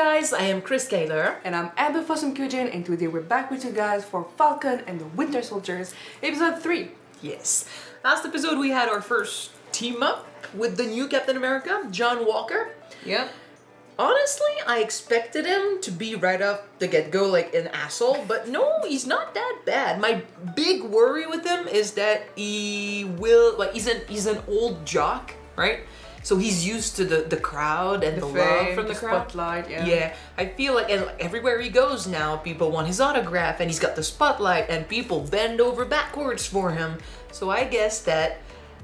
guys, I am Chris Kaler. And I'm Abby from Kyuujin, and today we're back with you guys for Falcon and the Winter Soldiers, episode 3. Yes. Last episode we had our first team up with the new Captain America, John Walker. Yep. Honestly, I expected him to be right off the get-go like an asshole, but no, he's not that bad. My big worry with him is that he's an old jock, right? So he's used to the crowd and the love from the crowd. Spotlight, yeah. Yeah, I feel like and everywhere he goes now, people want his autograph, and he's got the spotlight, and people bend over backwards for him. So I guess that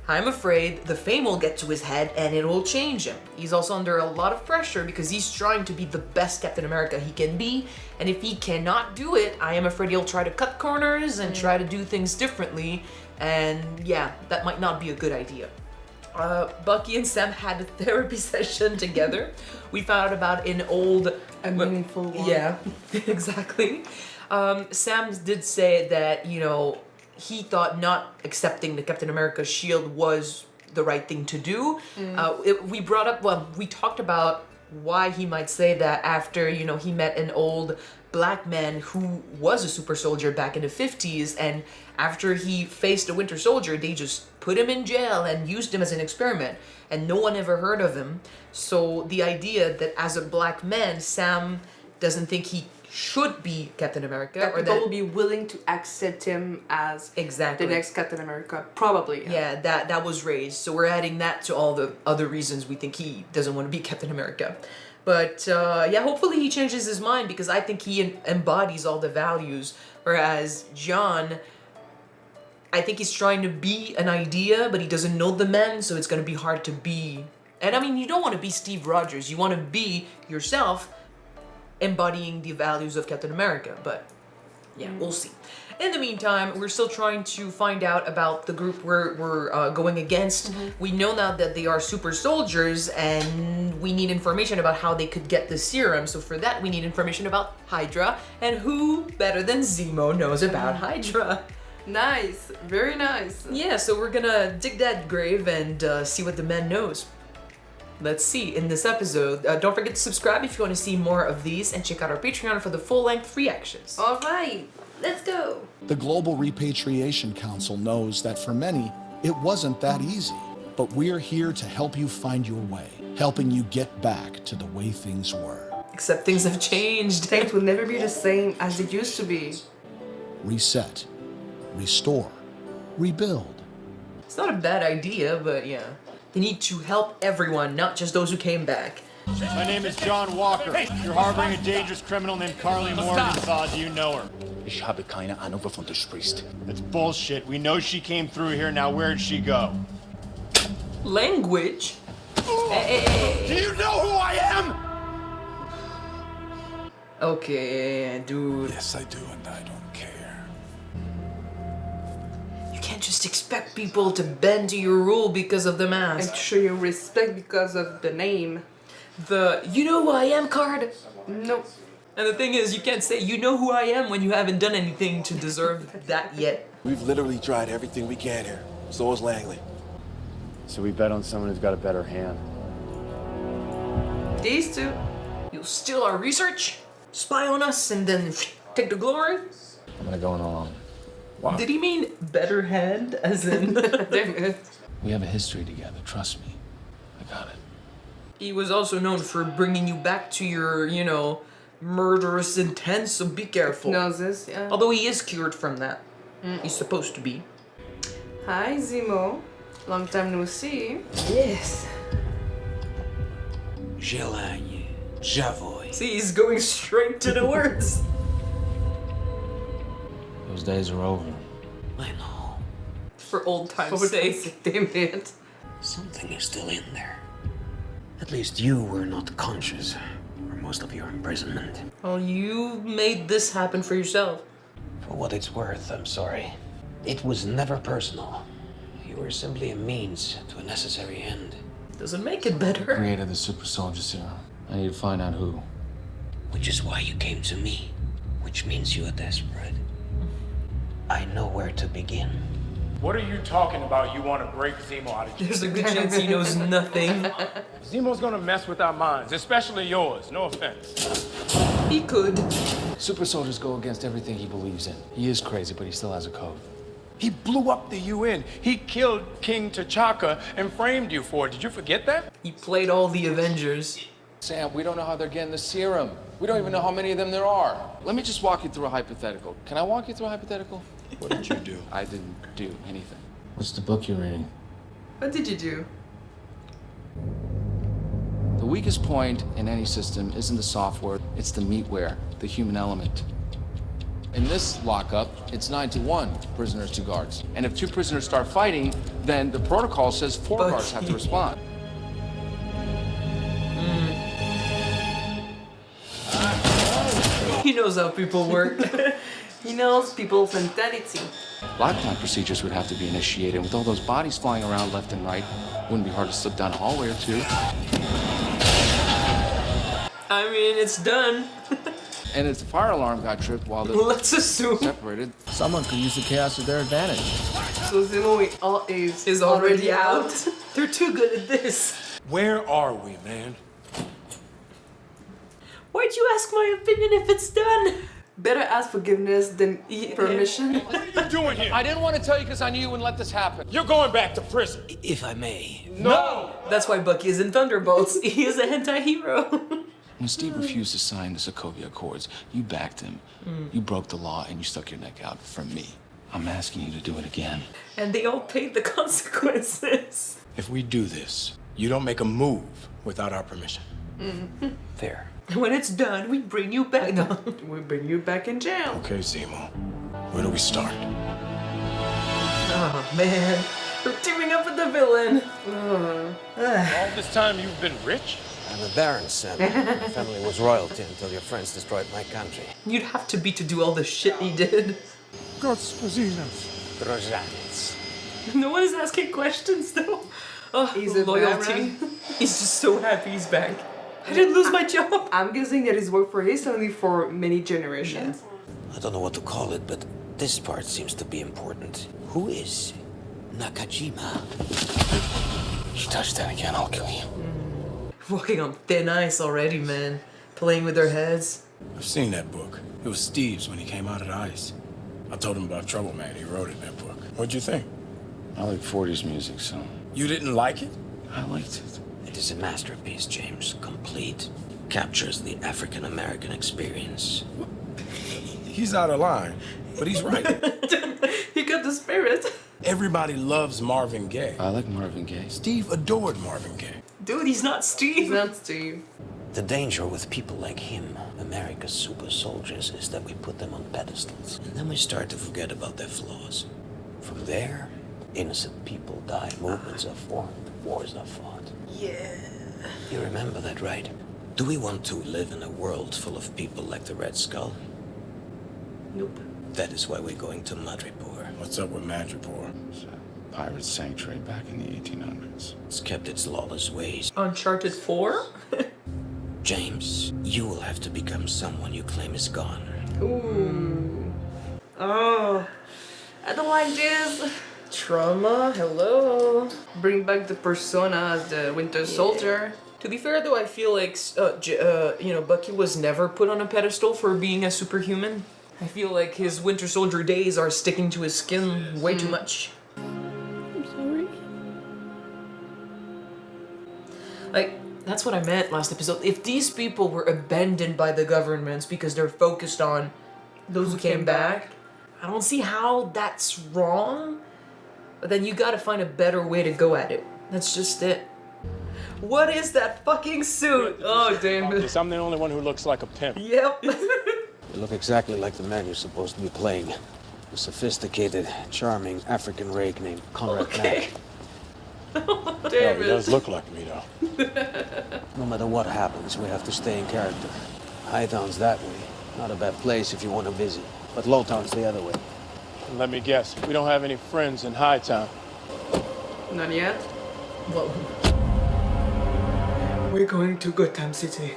I'm afraid the fame will get to his head and it will change him. He's also under a lot of pressure because he's trying to be the best Captain America he can be, and if he cannot do it, I am afraid he'll try to cut corners and try to do things differently, and yeah, that might not be a good idea. Bucky and Sam had a therapy session together. We found out about a meaningful one. Yeah, exactly. Sam did say that, you know, he thought not accepting the Captain America shield was the right thing to do. We talked about why he might say that after, you know, he met an old black man who was a super soldier back in the 50s, and after he faced a Winter Soldier, they just put him in jail and used him as an experiment, and no one ever heard of him. So the idea that as a black man, Sam doesn't think he should be Captain America, That people will be willing to accept him as exactly the next Captain America, probably. Yeah, that was raised. So we're adding that to all the other reasons we think he doesn't want to be Captain America. But yeah, hopefully he changes his mind, because I think he embodies all the values, whereas John, I think he's trying to be an idea, but he doesn't know the men, so it's going to be hard to be. And I mean, you don't want to be Steve Rogers. You want to be yourself, embodying the values of Captain America, but yeah, we'll see. In the meantime, we're still trying to find out about the group we're going against. We know now that they are super soldiers, and we need information about how they could get the serum. So for that, we need information about Hydra, and who better than Zemo knows about Hydra? Nice, very nice. Yeah, so we're gonna dig that grave and see what the man knows. Let's see in this episode. Don't forget to subscribe if you want to see more of these, and check out our Patreon for the full-length reactions. All right, let's go. The Global Repatriation Council knows that for many, it wasn't that easy. But we're here to help you find your way, helping you get back to the way things were. Except things have changed. Things will never be the same as they used to be. Reset, restore, rebuild. It's not a bad idea, but yeah. They need to help everyone, not just those who came back. My name is John Walker. You're harboring a dangerous criminal named Carly Morgenthau. Do you know her? Ich habe keine Ahnung, wovon du sprichst. That's bullshit. We know she came through here. Now where'd she go? Language? Do you know who I am? Okay, dude. Yes, I do, and I don't care. You can't just expect people to bend to your rule because of the And mask. show you respect because of the name. The "you know who I am" card? Nope. And the thing is, you can't say "you know who I am" when you haven't done anything to deserve that yet. We've literally tried everything we can here. So is Langley. So we bet on someone who's got a better hand. These two. You'll steal our research, spy on us, and then take the glory? I'm gonna go on. Did he mean better hand, as in... Damn it. We have a history together, trust me. I got it. He was also known for bringing you back to your, you know, murderous intent, so be careful. Knows this, yeah. Although he is cured from that. He's supposed to be. Hi, Zemo. Long time no see. Yes. Желание, Javoy. See, he's going straight to the words. Those days are over. I know. For old time's sake. Damn it. Something is still in there. At least you were not conscious for most of your imprisonment. Well, you made this happen for yourself. For what it's worth, I'm sorry. It was never personal. You were simply a means to a necessary end. Doesn't make it better. Created the super soldier serum. I need to find out who. Which is why you came to me. Which means you are desperate. I know where to begin. What are you talking about? You want to break Zemo out of jail? There's a good chance he knows nothing. Zemo's gonna mess with our minds, especially yours. No offense. He could. Super soldiers go against everything he believes in. He is crazy, but he still has a code. He blew up the UN. He killed King T'Chaka and framed you for it. Did you forget that? He played all the Avengers. Sam, we don't know how they're getting the serum. We don't even know how many of them there are. Let me just walk you through a hypothetical. Can I walk you through a hypothetical? What did you do? I didn't do anything. What's the book you're reading? What did you do? The weakest point in any system isn't the software, it's the meatware, the human element. In this lockup, it's 9-1, prisoners to guards. And if 2 prisoners start fighting, then the protocol says 4 Bucky. guards have to respond. He knows how people work. He knows people's mentality. Lockdown procedures would have to be initiated, and with all those bodies flying around left and right, wouldn't be hard to slip down a hallway or 2. I mean, it's done. And if the fire alarm got tripped while they're Let's assume separated, Someone could use the chaos to their advantage. So Zemo is already out. They're too good at this. Where are we, man? Why'd you ask my opinion if it's done? Better ask forgiveness than permission. What are you doing here? I didn't want to tell you because I knew you wouldn't let this happen. You're going back to prison. If I may. No! That's why Bucky is in Thunderbolts. He is a hentai hero. When Steve refused to sign the Sokovia Accords, you backed him. You broke the law and you stuck your neck out for me. I'm asking you to do it again. And they all paid the consequences. If we do this, you don't make a move without our permission. Fair. When it's done, we bring you back. No. We bring you back in jail. Okay, Zemo. Where do we start? Oh man, we're teaming up with the villain. All this time you've been rich? I'm a baron, Sam. My family was royalty until your friends destroyed my country. You'd have to be to do all the shit he did. Drozanic. No one is asking questions though. Oh, He's a loyalty. baron. He's just so happy he's back. I didn't lose my job. I'm guessing that he's worked for his family for many generations. I don't know what to call it, but this part seems to be important. Who is Nakajima? You touch that again, I'll kill you. Walking on thin ice already, man. Playing with their heads. I've seen that book. It was Steve's when he came out of the ice. I told him about Trouble Man. He wrote it in that book. What'd you think? I like 40s music, so You didn't like it? I liked it. It is a masterpiece, James. Complete. Captures the African-American experience. He's out of line, but he's right. He got the spirit. Everybody loves Marvin Gaye. I like Marvin Gaye. Steve adored Marvin Gaye. Dude, he's not Steve. He's not Steve. The danger with people like him, America's super soldiers, is that we put them on pedestals. And then we start to forget about their flaws. From there, innocent people die, movements are formed, wars are fought. Yeah. You remember that, right? Do we want to live in a world full of people like the Red Skull? Nope. That is why we're going to Madripoor. What's up with Madripoor? It's a pirate sanctuary back in the 1800s. It's kept its lawless ways. Uncharted 4? James, you will have to become someone you claim is gone. Ooh. Oh. I don't like this. Trauma, hello. Bring back the persona as the Winter Soldier. To be fair though, I feel like, Bucky was never put on a pedestal for being a superhuman. I feel like his Winter Soldier days are sticking to his skin way too much. I'm sorry. Like, that's what I meant last episode. If these people were abandoned by the governments because they're focused on those who came back, I don't see how that's wrong. But then you gotta find a better way to go at it. That's just it. What is that fucking suit? Oh, damn it. I'm the only one who looks like a pimp. Yep. You look exactly like the man you're supposed to be playing. A sophisticated, charming African rake named Conrad Okay. Mack. Oh, Yeah, damn he it. does look like me, though. No matter what happens, we have to stay in character. Hightown's that way. Not a bad place if you want to visit. But Lowtown's the other way. And let me guess, we don't have any friends in Hightown. Not yet. Whoa. We're going to Gotham City.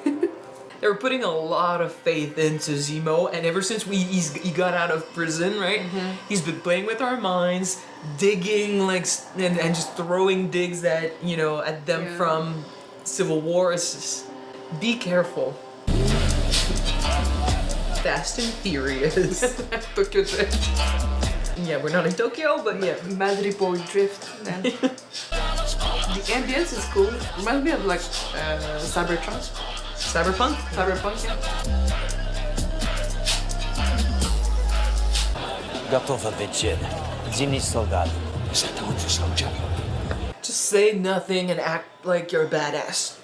They were putting a lot of faith into Zemo, and ever since he got out of prison, right? He's been playing with our minds, digging and just throwing digs at at them from Civil War. It's just, be careful. Fast and Furious. Tokyo Drift. Yeah, we're not in Tokyo, but yeah. Madripoor Drift. Then. The ambience is cool. Reminds me of like Cyberpunk. Cyberpunk? Cyberpunk, yeah. Gotowa вечеря. Zimni soldat. Is that the Winter Soldier? Just say nothing and act like you're a badass.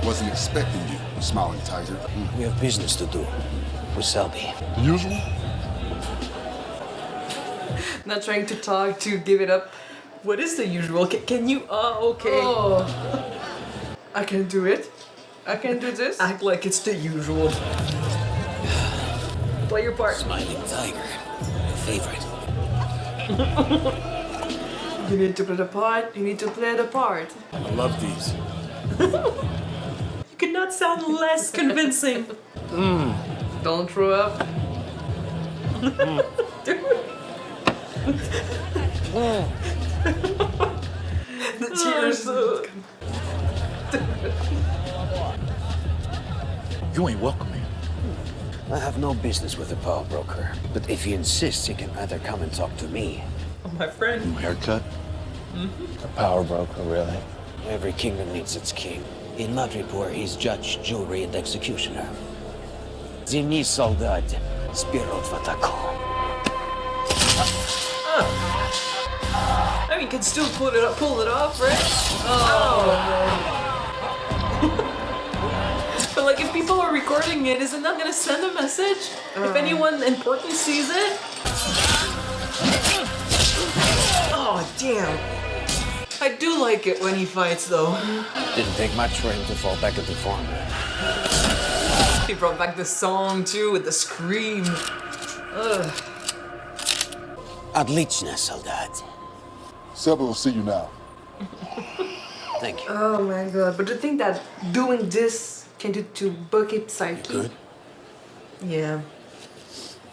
Wasn't expecting you, you smiling tiger. We have business to do with Selby. The usual? Not trying to talk to give it up. What is the usual? Can you? Okay. Oh. I can do it. I can do this. Act like it's the usual. Play your part. Smiling tiger. Your favorite. You need to play the part. You need to play the part. I love these. You could not sound less convincing. Don't throw up. The tears. You ain't welcome here. I have no business with the power broker, but if he insists, he can either come and talk to me. Oh, my friend. Haircut? A power broker, really? Every kingdom needs its king. In Madripoor, he's judge, jury, and executioner. Zimni soldat, spirot vatako. I mean, you can still pull it off, right? But like, if people are recording it, isn't that gonna send a message? If anyone important sees it? Oh, damn. I do like it when he fights, though. Didn't take much for him to fall back into form. He brought back the song, too, with the scream. Ugh. Отлично, солдат. Selby will see you now. Thank you. Oh my god. But to think that doing this can do to Bucky's psyche. Good. Yeah.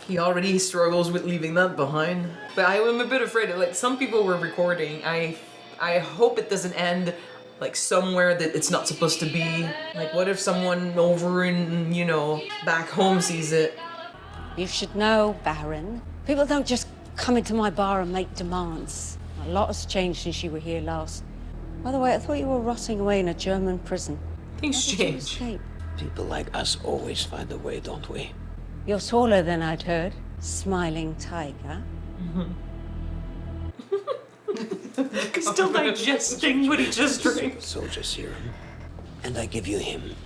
He already struggles with leaving that behind. But I am a bit afraid that, like, some people were recording. I hope it doesn't end, like, somewhere that it's not supposed to be. Like, what if someone over in, back home sees it? You should know, Baron. People don't just come into my bar and make demands. A lot has changed since you were here last. By the way, I thought you were rotting away in a German prison. Things How did you change. escape? People like us always find a way, don't we? You're taller than I'd heard. Smiling tiger. He's still digesting what he just drank. Soldier serum. And I give you him.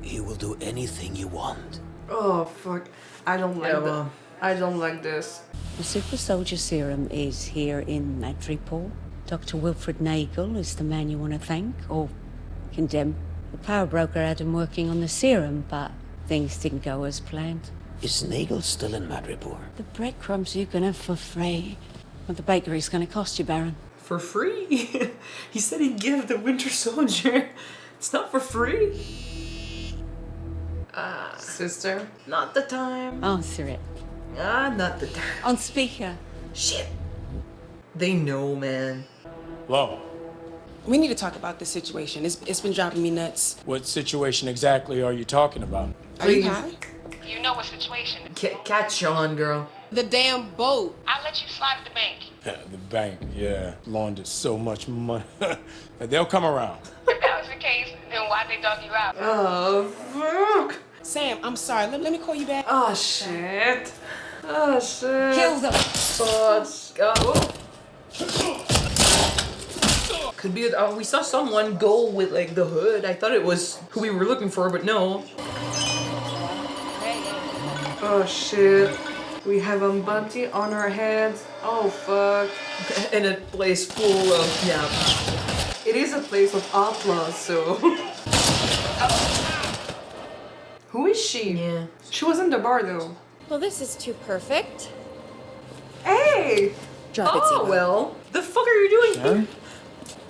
He will do anything you want. Oh fuck. I don't like that. I don't like this. The super soldier serum is here in Madripoor. Dr. Wilfred Nagel is the man you want to thank, or condemn. The power broker had him working on the serum, but things didn't go as planned. Is Nagel still in Madripoor? The breadcrumbs you can have for free. What the bakery's gonna cost you, Baron? For free? He said he'd give the Winter Soldier. It's not for free. Sister. Not the time. Answer it. Not the time. On speaker. Shit. They know, man. Hello. We need to talk about this situation. It's been driving me nuts. What situation exactly are you talking about? Are you Please. high? You know what situation. Catch on, girl. The damn boat. I'll let you slide at the bank. The bank, yeah. Laundered so much money. They'll come around. If that was the case, then why'd they dog you out? Oh fuck. Sam, I'm sorry. Let me call you back. Oh shit. Oh shit. Kill them. Could be. We saw someone go with like the hood. I thought it was who we were looking for, but no. Oh shit. We have a bounty on our heads. Oh fuck. In a place full of It is a place of outlaws, so. Who is she? Yeah. She was in the bar though. Well, this is too perfect. Hey! Drop it, Oh Zemo. well. The fuck are you doing? Sharon?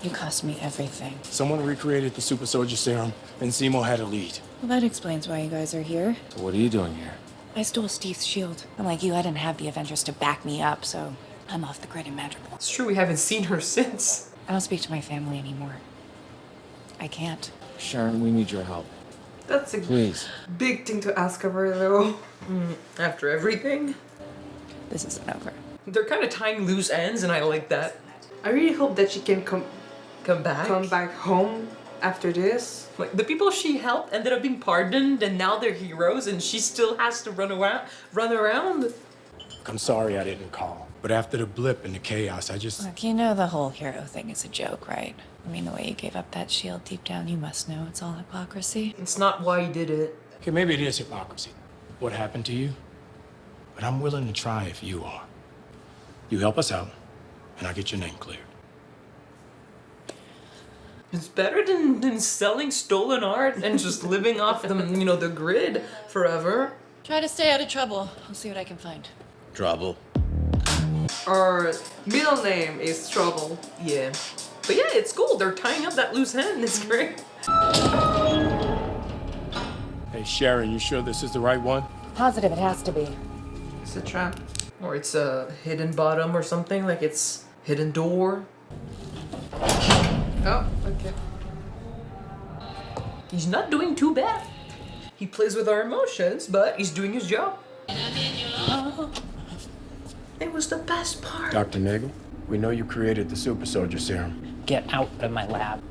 You cost me everything. Someone recreated the super soldier serum, and Zemo had a lead. Well, that explains why you guys are here. So what are you doing here? I stole Steve's shield. Unlike you, I didn't have the Avengers to back me up, so I'm off the grid in Madripoor. It's true, we haven't seen her since. I don't speak to my family anymore. I can't. Sharon, we need your help. That's a Please. big thing to ask of her, though. After everything. This isn't over. They're kind of tying loose ends, and I like that. I really hope that she can come back home after this. Like, the people she helped ended up being pardoned, and now they're heroes, and she still has to run around. Look, I'm sorry I didn't call. But after the blip and the chaos, I just... Look, you know the whole hero thing is a joke, right? I mean, the way you gave up that shield deep down, you must know it's all hypocrisy. It's not why you did it. Okay, maybe it is hypocrisy. What happened to you? But I'm willing to try if you are. You help us out, and I'll get your name cleared. It's better than selling stolen art and just living off the, you know, the grid forever. Try to stay out of trouble. I'll see what I can find. Trouble. Our middle name is Trouble. Yeah. But yeah, it's cool. They're tying up that loose end. It's great. Hey, Sharon, you sure this is the right one? Positive it has to be. It's a trap. Or it's a hidden bottom or something. Like it's hidden door. Oh, okay. He's not doing too bad. He plays with our emotions, but he's doing his job. It was the best part. Dr. Nagel, we know you created the super soldier serum. Get out of my lab.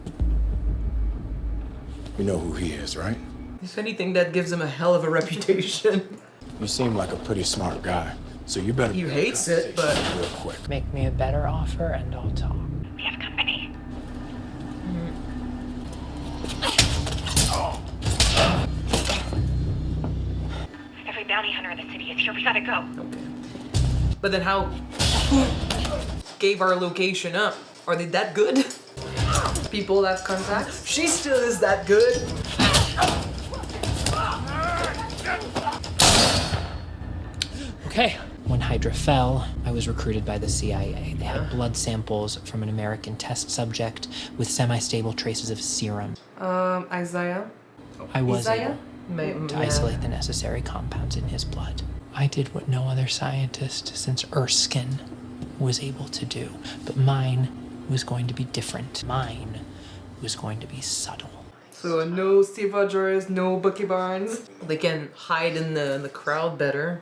You know who he is, right? If anything, that gives him a hell of a reputation. You seem like a pretty smart guy, so you better... He hates it, but... Real quick. Make me a better offer and I'll talk. We have company. Every bounty hunter in the city is here. We gotta go. Okay. But then how... Who gave our location up? Are they that good? People have contacts. She still is that good. Okay. When Hydra fell, I was recruited by the CIA. They had blood samples from an American test subject with semi-stable traces of serum. Isaiah. I was Isaiah? able to isolate the necessary compounds in his blood. I did what no other scientist since Erskine was able to do, but mine was going to be different. Mine was going to be subtle. So no Steve Rogers, no Bucky Barnes. They can hide in the crowd better.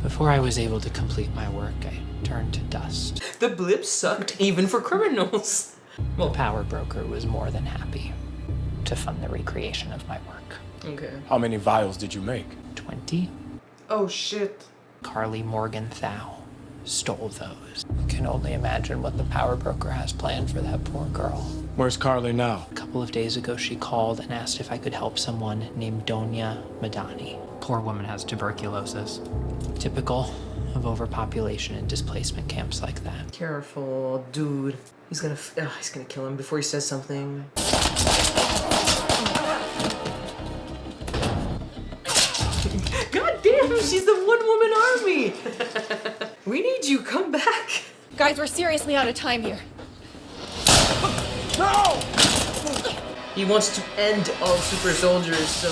Before I was able to complete my work, I turned to dust. The blip sucked even for criminals. The power broker was more than happy to fund the recreation of my work. Okay. How many vials did you make? 20. Oh shit. Carly Morgenthau stole those. I can only imagine what the power broker has planned for that poor girl. Where's Carly now? A couple of days ago, she called and asked if I could help someone named Donia Madani. Poor woman has tuberculosis. Typical of overpopulation and displacement camps like that. Careful, dude. He's gonna kill him before he says something. God damn, she's the one-woman army. We need you. Come back. Guys, we're seriously out of time here. No! He wants to end all super soldiers, so...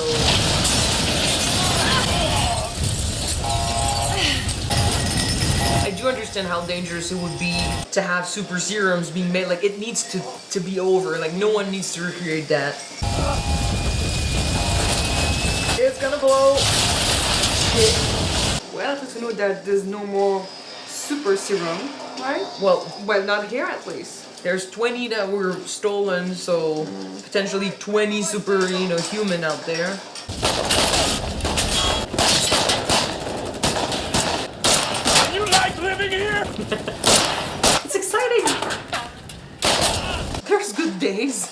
I do understand how dangerous it would be to have super serums being made. Like, it needs to be over. Like, no one needs to recreate that. It's gonna blow. Shit. Well, to know that there's no more super serum, right? Well, not here at least. There's 20 that were stolen, so potentially 20 super, human out there. You like living here? It's exciting. There's good days.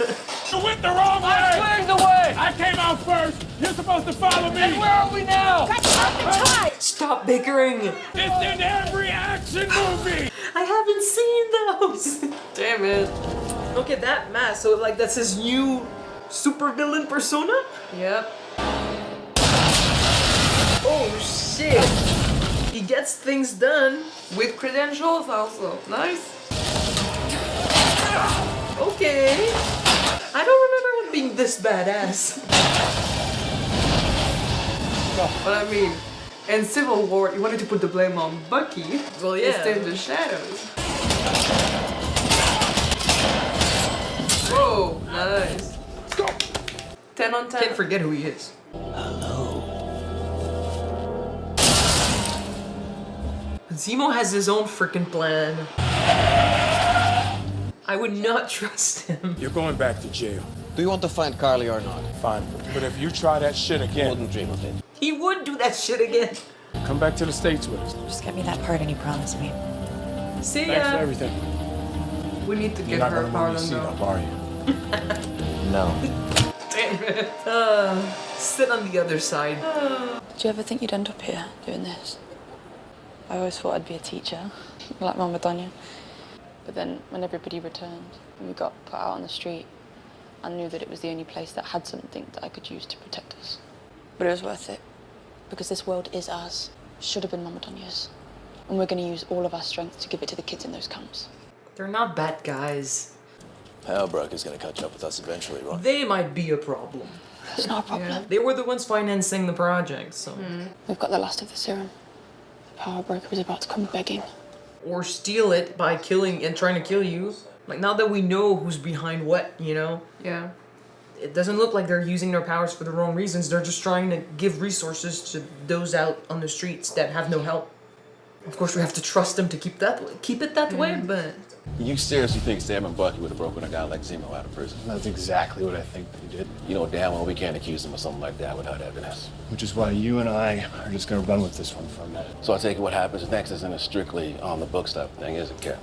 You went the wrong way! I cleared the way! I came out first! You're supposed to follow me! And where are we now? Stop bickering. It's in every action movie! I haven't seen those. Damn it. Look at that mask. So, like, that's his new supervillain persona? Yep. Oh, shit. He gets things done. With credentials also. Nice. Okay. I don't remember being this badass. But I mean, in Civil War, you wanted to put the blame on Bucky. Well, yeah. To stay in the shadows. Whoa, nice. 10 on 10. Can't forget who he is. Zemo has his own freaking plan. I would not trust him. You're going back to jail. Do you want to find Carly or not? Fine. But if you try that shit again... Wouldn't dream of it. He would do that shit again. Come back to the States with us. Just get me that pardon you promised me. See ya. Thanks for everything. We need to You're get not her gonna pardon move your seat though. up, are you? No. Damn it. Sit on the other side. Did you ever think you'd end up here doing this? I always thought I'd be a teacher, like Mama Donya. But then when everybody returned and we got put out on the street, I knew that it was the only place that had something that I could use to protect us. But it was worth it, because this world is ours. Should have been Mama Donya's. And we're going to use all of our strength to give it to the kids in those camps. They're not bad guys. Pembroke is going to catch up with us eventually, right? They might be a problem. It's not a problem. Yeah. They were the ones financing the project, so... We've got the last of the serum. The power broker is about to come begging. Or steal it by killing and trying to kill you. Like, now that we know who's behind what, you know? Yeah. It doesn't look like they're using their powers for the wrong reasons. They're just trying to give resources to those out on the streets that have no help. Of course, we have to trust them to keep it that way, but... You seriously think Sam and Bucky would have broken a guy like Zemo out of prison? That's exactly what I think they did. You know damn well we can't accuse them of something like that without evidence. Which is why you and I are just gonna run with this one for a minute. So I take it what happens next isn't a strictly on the books type thing, is it, Cap?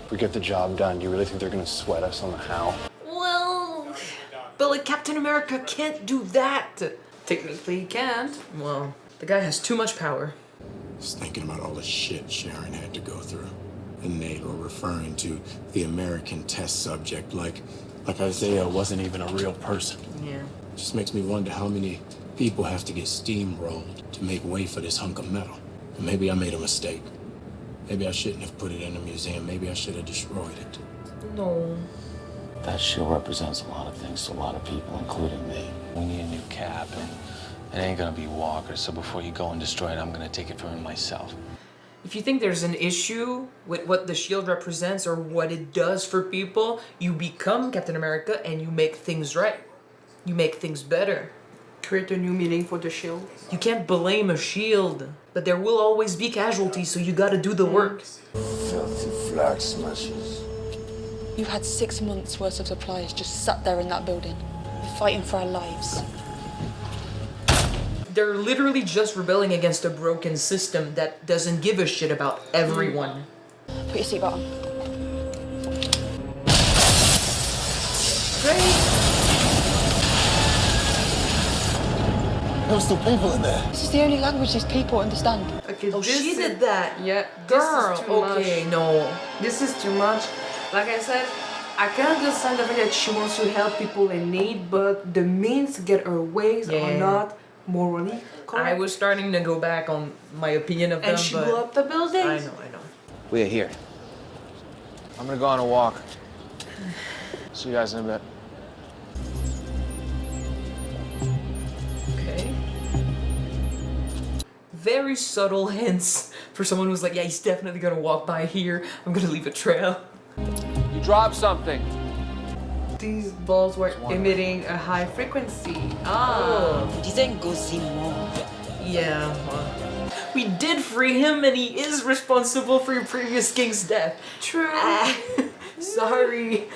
If we get the job done, do you really think they're gonna sweat us on the how? Well... But, like, Captain America can't do that. Technically, he can't. Well, the guy has too much power. Just thinking about all the shit Sharon had to go through. And Nate were referring to the American test subject like Isaiah wasn't even a real person. Yeah. Just makes me wonder how many people have to get steamrolled to make way for this hunk of metal. And maybe I made a mistake. Maybe I shouldn't have put it in a museum. Maybe I should have destroyed it. No. That shield represents a lot of things to a lot of people, including me. We need a new cap, and it ain't gonna be Walker, so before you go and destroy it, I'm gonna take it from him myself. If you think there's an issue with what the shield represents or what it does for people, you become Captain America and you make things right. You make things better. Create a new meaning for the shield. You can't blame a shield, but there will always be casualties, so you gotta do the work. Filthy flag smashers. You had 6 months worth of supplies just sat there in that building. We're fighting for our lives. They're literally just rebelling against a broken system that doesn't give a shit about everyone. Put your seatbelt on. Great! There were still people in there. This is the only language these people understand. Okay, Oh, she did that. Yeah, Girl, this is too okay, much. no. This is too much. Like I said, I can understand the fact that she wants to help people in need, but the means to get her ways are not morally correct. I was starting to go back on my opinion of them, And she but blew up the building. I know. We're here. I'm gonna go on a walk. See you guys in a bit. Okay. Very subtle hints for someone who's like, yeah, he's definitely gonna walk by here. I'm gonna leave a trail. You dropped something. These balls were emitting a high frequency. Yeah. We did free him, and he is responsible for your previous king's death. True. Sorry.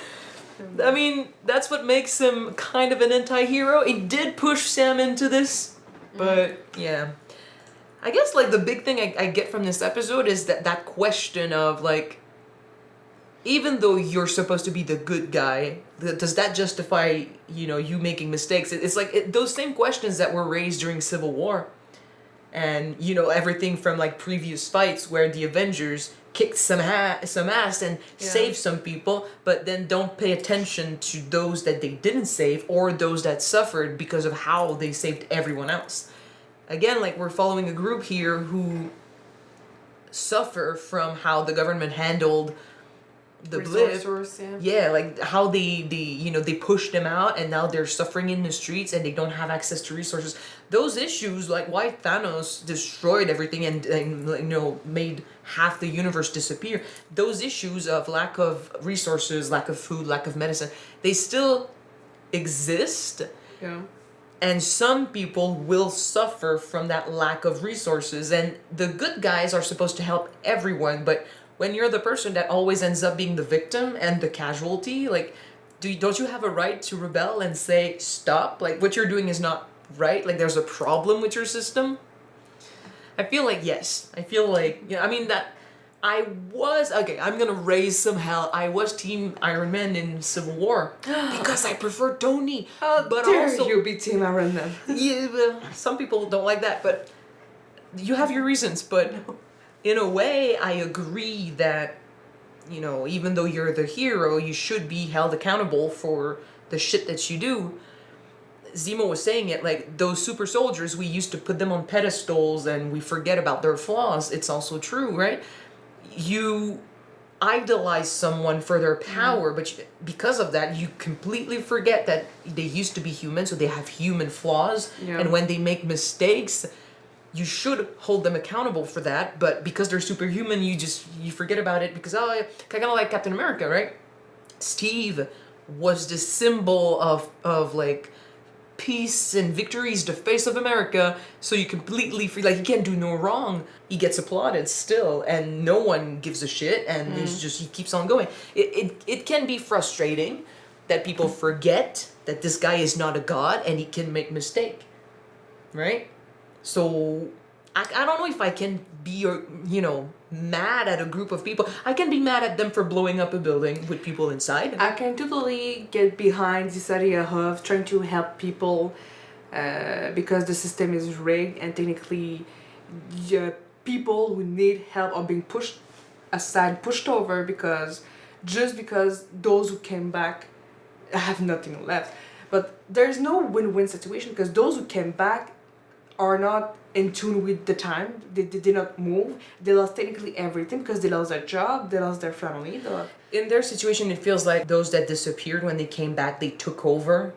I mean, that's what makes him kind of an anti-hero. It did push Sam into this, but yeah. I guess, like, the big thing I get from this episode is that question of, like, even though you're supposed to be the good guy, does that justify, you know, you making mistakes? It's like those same questions that were raised during Civil War. And, you know, everything from, like, previous fights where the Avengers kicked some ass and saved some people, but then don't pay attention to those that they didn't save or those that suffered because of how they saved everyone else. Again, like, we're following a group here who suffer from how the government handled the blip. Resource, Like how they pushed them out and now they're suffering in the streets and they don't have access to resources. Those issues, like why Thanos destroyed everything and made half the universe disappear. Those issues of lack of resources, lack of food, lack of medicine, they still exist. Yeah. And some people will suffer from that lack of resources. And the good guys are supposed to help everyone, but when you're the person that always ends up being the victim and the casualty, like, don't you have a right to rebel and say, stop? Like, what you're doing is not right. Like, there's a problem with your system. I feel like, yes. I feel like, I'm gonna raise some hell. I was Team Iron Man in Civil War because I prefer Tony. But dare also, you be Team Iron Man? Yeah, some people don't like that, but you have your reasons. But in a way, I agree that, even though you're the hero, you should be held accountable for the shit that you do. Zemo was saying it, like, those super soldiers, we used to put them on pedestals and we forget about their flaws. It's also true, right? You idolize someone for their power, but because of that, you completely forget that they used to be human, so they have human flaws. Yeah. And when they make mistakes, you should hold them accountable for that. But because they're superhuman, you forget about it because, kind of like Captain America, right? Steve was the symbol of like peace and victories, the face of America, so you completely free, like, he can't do no wrong. He gets applauded still and no one gives a shit, and it's just, he keeps on going. It can be frustrating that people forget that this guy is not a god and he can make mistake, right? So I don't know if I can be mad at a group of people. I can be mad at them for blowing up a building with people inside. I can totally get behind this idea of trying to help people because the system is rigged and technically people who need help are being pushed aside, pushed over because those who came back have nothing left. But there's no win-win situation because those who came back are not in tune with the time. They did not move. They lost technically everything because they lost their job, they lost their family. In their situation, it feels like those that disappeared, when they came back, they took over.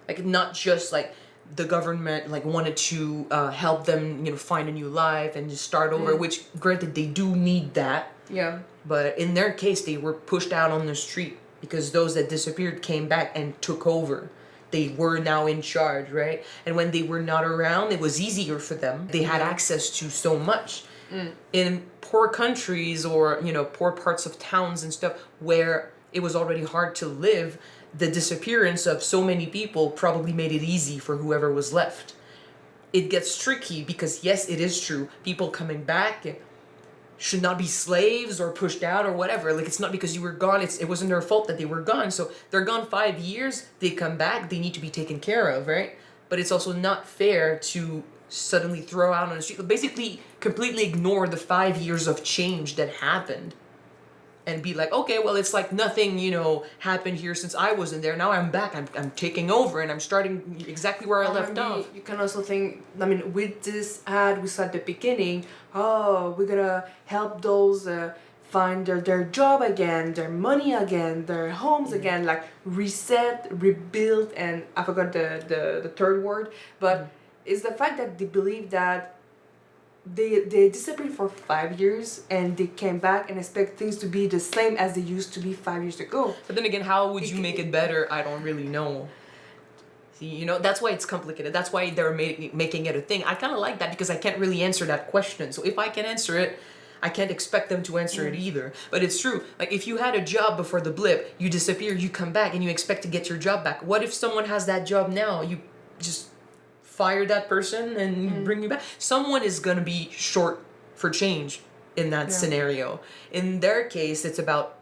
Like, not just like the government like wanted to help them, find a new life and just start over, which granted they do need that. Yeah. But in their case, they were pushed out on the street because those that disappeared came back and took over. They were now in charge, right? And when they were not around, it was easier for them. They had access to so much. In poor countries or, poor parts of towns and stuff where it was already hard to live, the disappearance of so many people probably made it easy for whoever was left. It gets tricky because, yes, it is true. People coming back should not be slaves or pushed out or whatever. Like, it's not because you were gone. It wasn't their fault that they were gone. So they're gone 5 years. They come back. They need to be taken care of, right? But it's also not fair to suddenly throw out on the street. Basically, completely ignore the 5 years of change that happened. And be like, okay, well, it's like nothing, happened here since I wasn't there. Now I'm back. I'm taking over and I'm starting exactly where I left off. You can also think, with this ad we saw at the beginning, we're gonna help those find their job again, their money again, their homes again, like reset, rebuild, and I forgot the third word, but it's the fact that they believe that they disappeared for 5 years and they came back and expect things to be the same as they used to be 5 years ago. But then again, how would you make it better? I don't really know. See, that's why it's complicated. That's why they're making it a thing. I kind of like that because I can't really answer that question. So if I can answer it, I can't expect them to answer it either. But it's true. Like, if you had a job before the blip, you disappear, you come back, and you expect to get your job back. What if someone has that job now? You just fire that person and bring you back. Someone is gonna be short for change in that scenario. In their case, it's about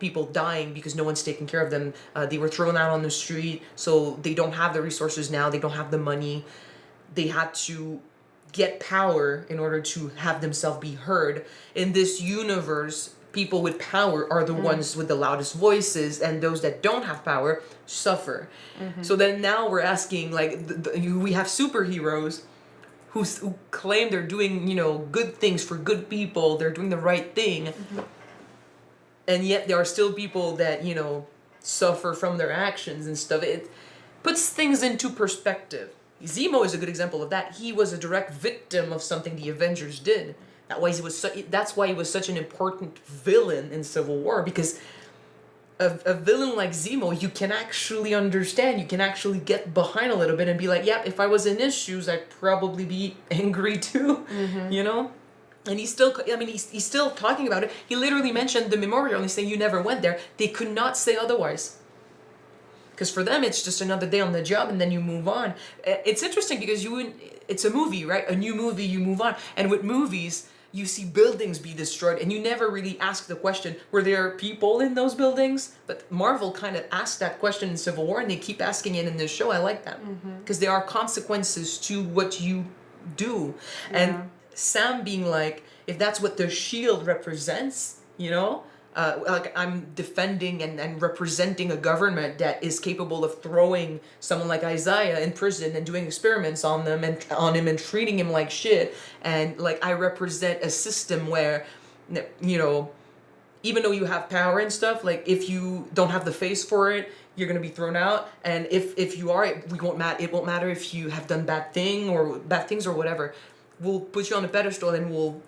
people dying because no one's taking care of them. They were thrown out on the street, so they don't have the resources now. They don't have the money. They had to get power in order to have themselves be heard. In this universe, people with power are the ones with the loudest voices, and those that don't have power suffer. So then now we're asking, like, we have superheroes who claim they're doing, good things for good people, they're doing the right thing. and yet there are still people that, you know, suffer from their actions and stuff. It puts things into perspective. Zemo is a good example of that. He was a direct victim of something the Avengers did. That's why he was such an important villain in Civil War, because a villain like Zemo, you can actually understand, you can actually get behind a little bit and be like, yeah, if I was in his shoes, I'd probably be angry too, you know? And he's still, I mean, he's still talking about it. He literally mentioned the memorial and he's saying, you never went there. They could not say otherwise. Because for them, it's just another day on the job and then you move on. It's interesting because it's a movie, right? A new movie, you move on. And with movies, you see buildings be destroyed and you never really ask the question, were there people in those buildings? But Marvel kind of asked that question in Civil War and they keep asking it in this show. I like that. Because there are consequences to what you do. Yeah. And Sam being like, if that's what the shield represents, you know, like I'm defending and representing a government that is capable of throwing someone like Isaiah in prison and doing experiments on them and on him and treating him like shit, and like I represent a system where, you know, even though you have power and stuff, like if you don't have the face for it, you're gonna be thrown out. And if you are, it won't matter if you have done bad things or whatever. We'll put you on a pedestal and we'll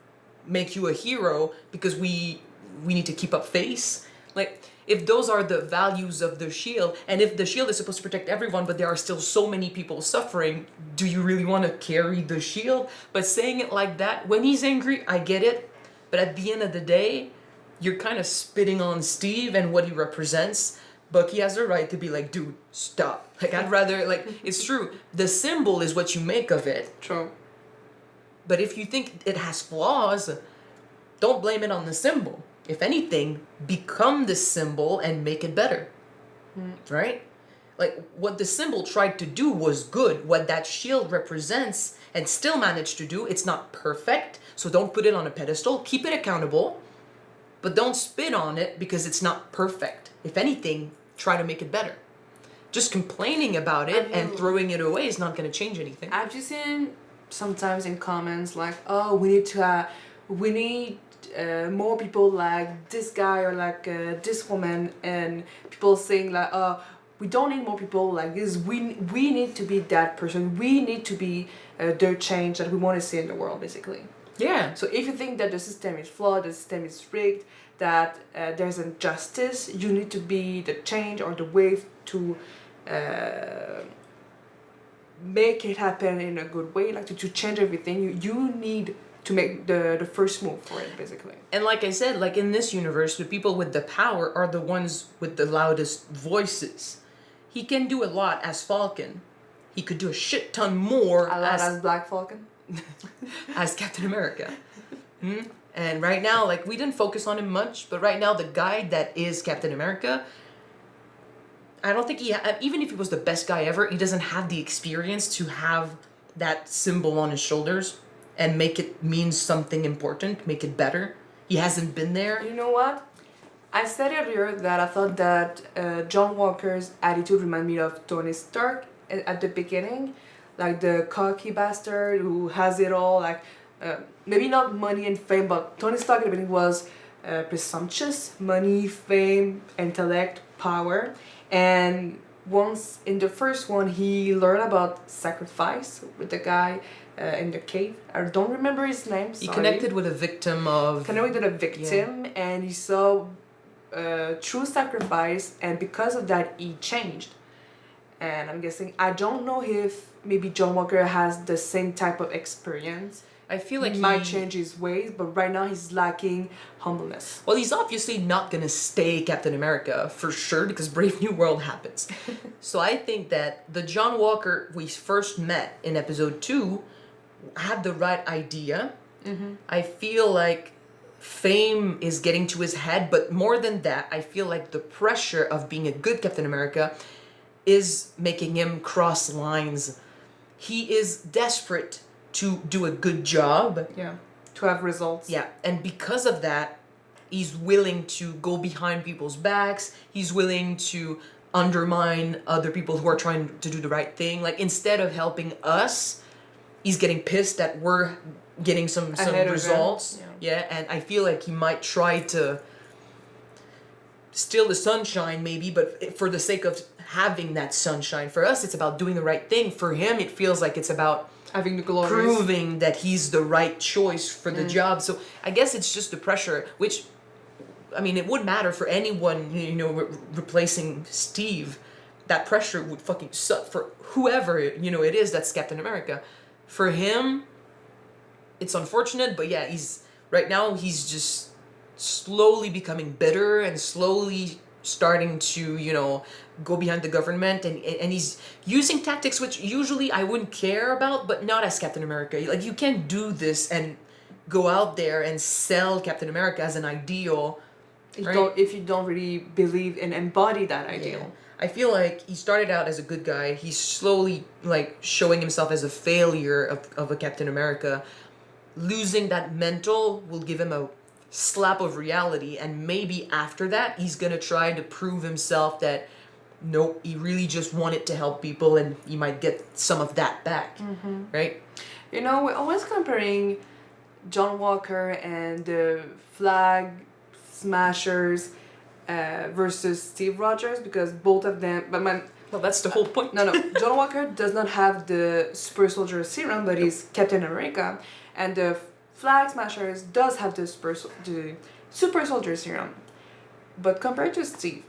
make you a hero because we need to keep up face. Like, if those are the values of the shield, and if the shield is supposed to protect everyone, but there are still so many people suffering, do you really want to carry the shield? But saying it like that, when he's angry, I get it. But at the end of the day, you're kind of spitting on Steve and what he represents. Bucky has a right to be like, dude, stop. Like, I'd rather, like, it's true. The symbol is what you make of it. True. But if you think it has flaws, don't blame it on the symbol. If anything, become the symbol and make it better. Right? Like, what the symbol tried to do was good. What that shield represents and still managed to do, it's not perfect. So don't put it on a pedestal. Keep it accountable. But don't spit on it because it's not perfect. If anything, try to make it better. Just complaining about it and throwing it away is not going to change anything. I've just seen sometimes in comments like, oh, we need more people like this guy or like this woman, and people saying like, oh, we don't need more people like this. We need to be that person. We need to be the change that we want to see in the world, basically. Yeah. So if you think that the system is flawed, the system is rigged, that there's injustice, you need to be the change or the wave to make it happen in a good way, like to change everything. You need to make the first move for it, basically. And like I said, like in this universe, the people with the power are the ones with the loudest voices. He can do a lot as Falcon. He could do a shit ton more as Black Falcon. As Captain America. And right now, like, we didn't focus on him much, but right now the guy that is Captain America, I don't think even if he was the best guy ever, he doesn't have the experience to have that symbol on his shoulders and make it mean something important, make it better. He hasn't been there. You know what? I said earlier that I thought that John Walker's attitude reminded me of Tony Stark at the beginning, like the cocky bastard who has it all, like maybe not money and fame, but Tony Stark at the beginning was presumptuous, money, fame, intellect, power, and once in the first one he learned about sacrifice with the guy in the cave. I don't remember his name. He connected with a victim and he saw true sacrifice, and because of that he changed. And I'm guessing, I don't know if maybe John Walker has the same type of experience. I feel like he might change his ways, but right now he's lacking humbleness. Well, he's obviously not gonna stay Captain America for sure, because Brave New World happens. So I think that the John Walker we first met in episode 2 had the right idea. I feel like fame is getting to his head, but more than that, I feel like the pressure of being a good Captain America is making him cross lines. He is desperate to do a good job. Yeah, to have results. Yeah, and because of that, he's willing to go behind people's backs. He's willing to undermine other people who are trying to do the right thing. Like, instead of helping us, he's getting pissed that we're getting some results. Yeah, and I feel like he might try to still the sunshine maybe, but for the sake of having that sunshine. For us, it's about doing the right thing. For him, it feels like it's about having the glory, proving that he's the right choice for the job. So I guess it's just the pressure, which, I mean, it would matter for anyone, you know, replacing Steve. That pressure would fucking suck for whoever, you know, it is that's Captain America. For him, it's unfortunate, but yeah, right now he's just slowly becoming bitter and slowly starting to, you know, go behind the government, and he's using tactics which usually I wouldn't care about, but not as Captain America. Like, you can't do this and go out there and sell Captain America as an ideal, right? If you don't really believe and embody that ideal. Yeah. I feel like he started out as a good guy. He's slowly like showing himself as a failure of a Captain America. Losing that mental will give him a slap of reality, and maybe after that he's gonna try to prove himself that nope, he really just wanted to help people, and he might get some of that back, right? You know, we're always comparing John Walker and the Flag Smashers versus Steve Rogers, because both of them, well, that's the whole point. No, John Walker does not have the super soldier serum, but he's Captain America, and the Flag Smashers does have the super soldier serum. But compared to Steve,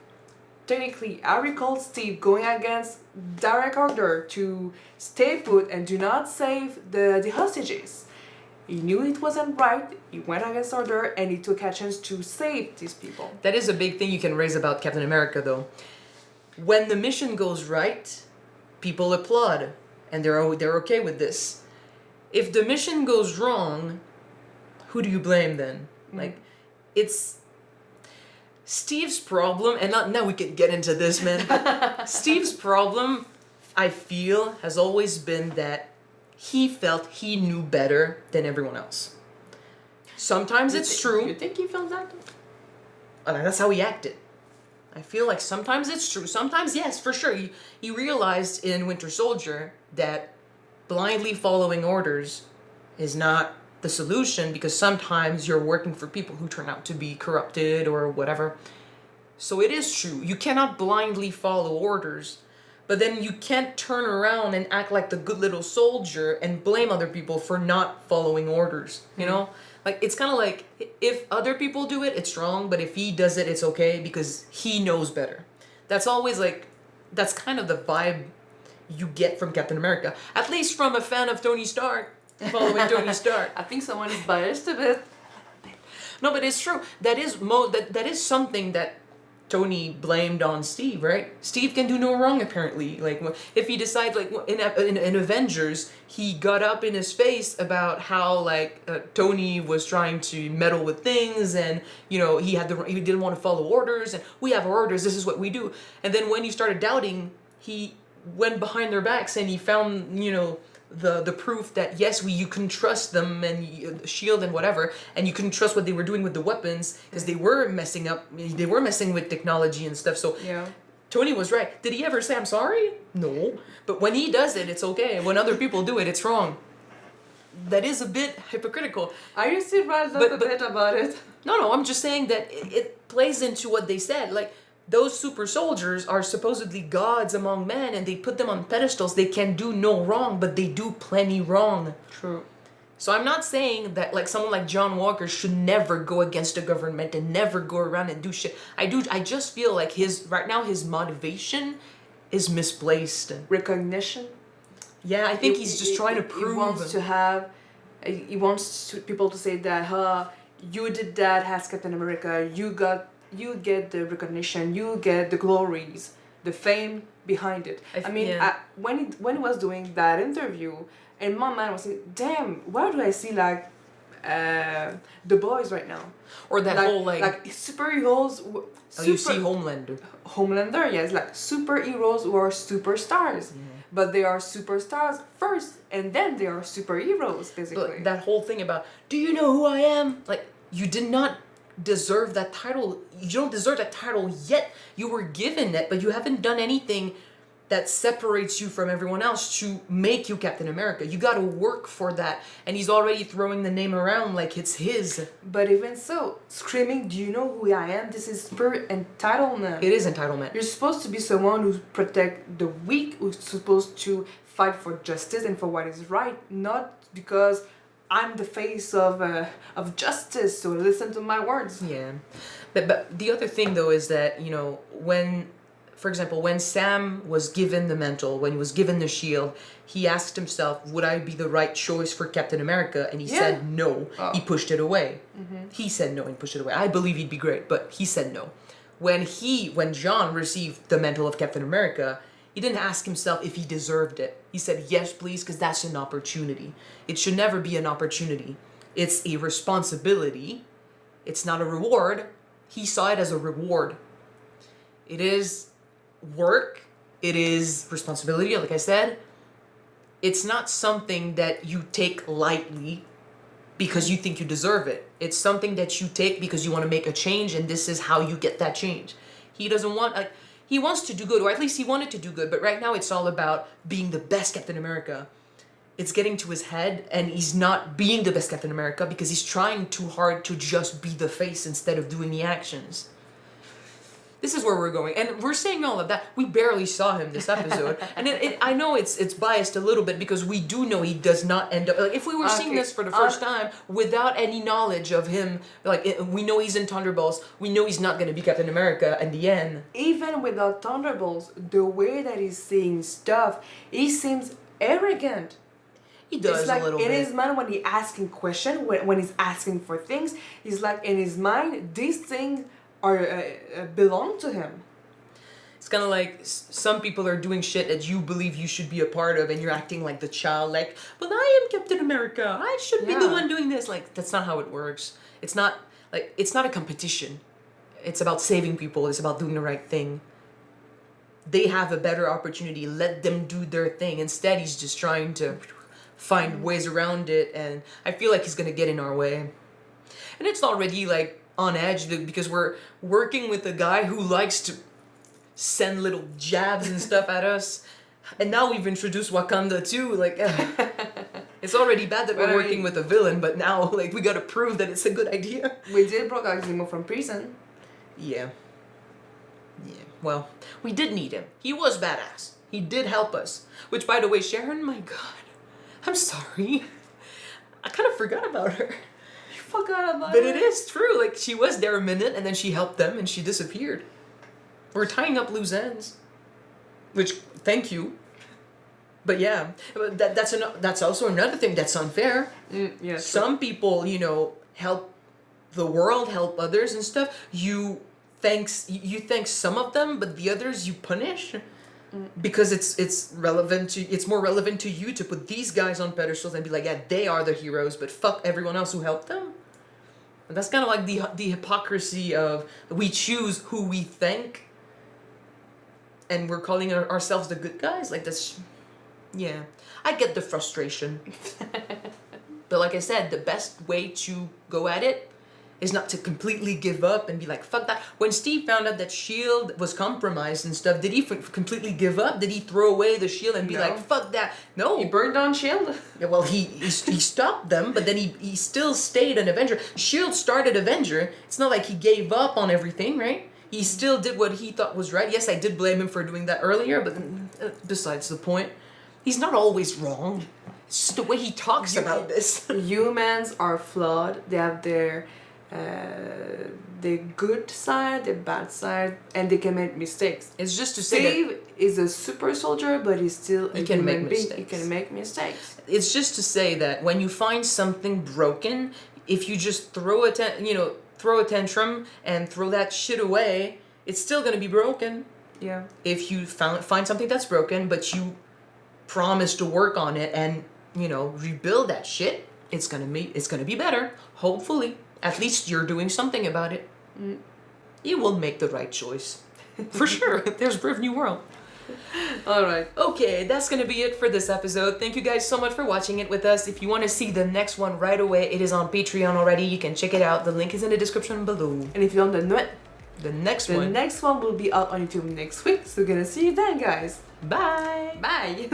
technically, I recall Steve going against direct order to stay put and do not save the hostages. He knew it wasn't right, he went against order, and he took actions to save these people. That is a big thing you can raise about Captain America, though. When the mission goes right, people applaud, and they're okay with this. If the mission goes wrong, who do you blame then? Like, it's Steve's problem, and now we can get into this, man. Steve's problem, I feel, has always been that he felt he knew better than everyone else. Sometimes it's true. You think he felt that? That's how he acted. I feel like sometimes it's true. Sometimes, yes, for sure. He realized in Winter Soldier that blindly following orders is not the solution, because sometimes you're working for people who turn out to be corrupted or whatever. So it is true. You cannot blindly follow orders, but then you can't turn around and act like the good little soldier and blame other people for not following orders, you know? Like, it's kind of like, if other people do it, it's wrong, but if he does it, it's okay because he knows better. That's always like, that's kind of the vibe you get from Captain America. At least from a fan of Tony Stark, following Tony Stark. I think someone is biased a bit. No, but it's true. That is something that Tony blamed on Steve, right? Steve can do no wrong, apparently. Like, if he decides, like, in Avengers, he got up in his face about how, like, Tony was trying to meddle with things, and, you know, he didn't want to follow orders, and we have our orders, this is what we do. And then when he started doubting, he went behind their backs, and he found, you know, the proof that yes, you can trust them, and S.H.I.E.L.D. and whatever, and you can trust what they were doing with the weapons, because they were messing with technology and stuff. So yeah, Tony was right. Did he ever say I'm sorry? No. But when he does it, it's okay. When other people do it, it's wrong. That is a bit hypocritical. I used to write a bit about it. No, I'm just saying that it plays into what they said. Like, those super soldiers are supposedly gods among men, and they put them on pedestals. They can do no wrong, but they do plenty wrong. True. So I'm not saying that, like, someone like John Walker should never go against the government and never go around and do shit. I just feel like right now his motivation is misplaced. Recognition? Yeah, I think he's just trying to prove. He wants people to say that, you did that as Captain America, you get the recognition, you get the glories, the fame behind it. When he was doing that interview, and my mind was saying, damn, why do I see like The Boys right now? Or that like, whole like superheroes. You see Homelander. Homelander, yes, like superheroes who are superstars. But they are superstars first, and then they are superheroes, basically. But that whole thing about, do you know who I am? Like, you did not deserve that title. You don't deserve that title yet. You were given it, but you haven't done anything that separates you from everyone else to make you Captain America. You gotta work for that. And he's already throwing the name around like it's his. But even so, screaming, do you know who I am? This is pure entitlement. It is entitlement. You're supposed to be someone who protect the weak, who's supposed to fight for justice and for what is right, not because I'm the face of justice, so listen to my words. Yeah. But the other thing though is that, you know, when, for example, when Sam was given the mantle, when he was given the shield, he asked himself, would I be the right choice for Captain America? And he said no. Oh. He pushed it away. Mhm. He said no and pushed it away. I believe he'd be great, but he said no. When John received the mantle of Captain America, he didn't ask himself if he deserved it. He said, yes, please, because that's an opportunity. It should never be an opportunity. It's a responsibility. It's not a reward. He saw it as a reward. It is work. It is responsibility, like I said. It's not something that you take lightly because you think you deserve it. It's something that you take because you want to make a change, and this is how you get that change. He doesn't want, like, he wants to do good, or at least he wanted to do good, but right now it's all about being the best Captain America. It's getting to his head, and he's not being the best Captain America because he's trying too hard to just be the face instead of doing the actions. This is where we're going, and we're saying all of that. We barely saw him this episode, and I know it's biased a little bit because we do know he does not end up, like, if we were seeing this for the first time without any knowledge of him, like, we know he's in Thunderbolts, we know he's not going to be Captain America in the end. Even without Thunderbolts, the way that he's seeing stuff, he seems arrogant. He does it's like a little in bit. his mind when he's asking questions, when he's asking for things, he's like in his mind these things are belong to him. It's kind of like some people are doing shit that you believe you should be a part of, and you're acting like the child, like, but I am Captain America. I should be the one doing this. Like, that's not how it works. It's not a competition. It's about saving people. It's about doing the right thing. They have a better opportunity. Let them do their thing. Instead, he's just trying to find ways around it, and I feel like he's gonna get in our way. And it's already like on edge because we're working with a guy who likes to send little jabs and stuff at us, and now we've introduced Wakanda too. Like, it's already bad that we're working with a villain, but now, like, we gotta prove that it's a good idea. We did brought out Zemo from prison. Yeah. Well, we did need him. He was badass. He did help us. Which, by the way, Sharon, my God, I'm sorry. I kind of forgot about her. Forgot about But her. it is true. Like, she was there a minute, and then she helped them, and she disappeared. We're tying up loose ends. Which, thank you. But yeah, that's also another thing that's unfair. Yeah. Some people, you know, help the world, help others and stuff. You thank some of them, but the others you punish. Because it's more relevant to you to put these guys on pedestals and be like, yeah, they are the heroes, but fuck everyone else who helped them. And that's kind of like the hypocrisy of we choose who we thank, and we're calling ourselves the good guys. Like, that's, yeah, I get the frustration. But like I said, the best way to go at it is not to completely give up and be like, fuck that. When Steve found out that S.H.I.E.L.D. was compromised and stuff, did he completely give up? Did he throw away the S.H.I.E.L.D. and be like, fuck that? No. He burned down S.H.I.E.L.D. Yeah, well, he stopped them, but then he still stayed an Avenger. S.H.I.E.L.D. started Avenger. It's not like he gave up on everything, right? He still did what he thought was right. Yes, I did blame him for doing that earlier, but besides the point, he's not always wrong. It's just the way he talks about this. Humans are flawed. They have their good side, their bad side, and they can make mistakes. It's just to say Steve is a super soldier, but he's still a can make human being. mistakes. He can make mistakes. It's just to say that when you find something broken, if you just throw a tantrum and throw that shit away, it's still gonna be broken. Yeah. If you find something that's broken, but you promise to work on it and, you know, rebuild that shit, it's gonna be better. Hopefully. At least you're doing something about it. You will make the right choice. For sure. There's Brave New World. Alright. Okay, that's gonna be it for this episode. Thank you guys so much for watching it with us. If you want to see the next one right away, it is on Patreon already. You can check it out. The link is in the description below. And if you don't know it, The next The one. next one will be out on YouTube next week. So we're gonna see you then, guys. Bye. Bye.